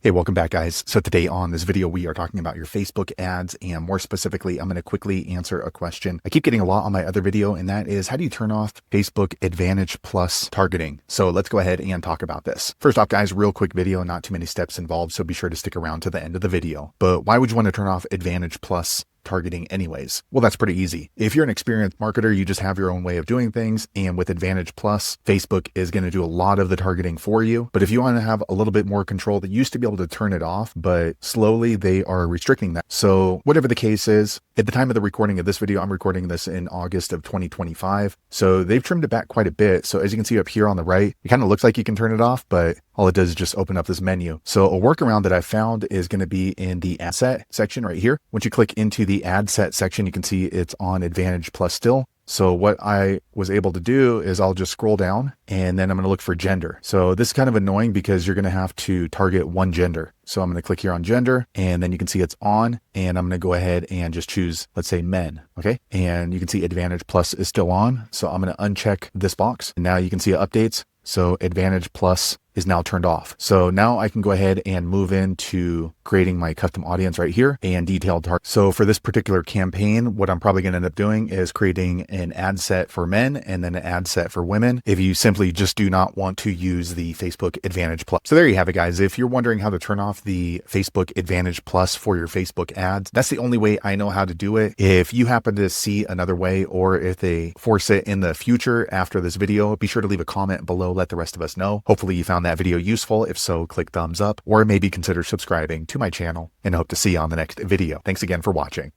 Hey, welcome back, guys. So today on this video, we are talking about your Facebook ads, and more specifically, I'm going to quickly answer a question I keep getting a lot on my other video, and that is, how do you turn off Facebook Advantage Plus targeting? So let's go ahead and talk about this. First off, guys, real quick video, not too many steps involved, so be sure to stick around to the end of the video. But why would you want to turn off Advantage Plus targeting anyways? Well, that's pretty easy. If you're an experienced marketer, you just have your own way of doing things. And with Advantage Plus, Facebook is going to do a lot of the targeting for you. But if you want to have a little bit more control, they used to be able to turn it off, but slowly they are restricting that. So whatever the case is, at the time of the recording of this video, I'm recording this in August of 2025. So they've trimmed it back quite a bit. So as you can see up here on the right, it kind of looks like you can turn it off, but all it does is just open up this menu. So a workaround that I found is going to be in the ad set section right here. Once you click into the ad set section, you can see it's on Advantage Plus still. So what I was able to do is I'll just scroll down and then I'm going to look for gender. So this is kind of annoying because you're going to have to target one gender. So I'm going to click here on gender, and then you can see it's on, and I'm going to go ahead and just choose, let's say, men. Okay. And you can see Advantage Plus is still on. So I'm going to uncheck this box. And now you can see it updates. So Advantage Plus is now turned off. So now I can go ahead and move into creating my custom audience right here and detailed target. So for this particular campaign, what I'm probably going to end up doing is creating an ad set for men and then an ad set for women, if you simply just do not want to use the Facebook Advantage Plus. So there you have it, guys. If you're wondering how to turn off the Facebook Advantage Plus for your Facebook ads, that's the only way I know how to do it. If you happen to see another way, or if they force it in the future after this video, be sure to leave a comment below. Let the rest of us know. Hopefully you found that video useful. If so, click thumbs up, or maybe consider subscribing to my channel, and hope to see you on the next video. Thanks again for watching.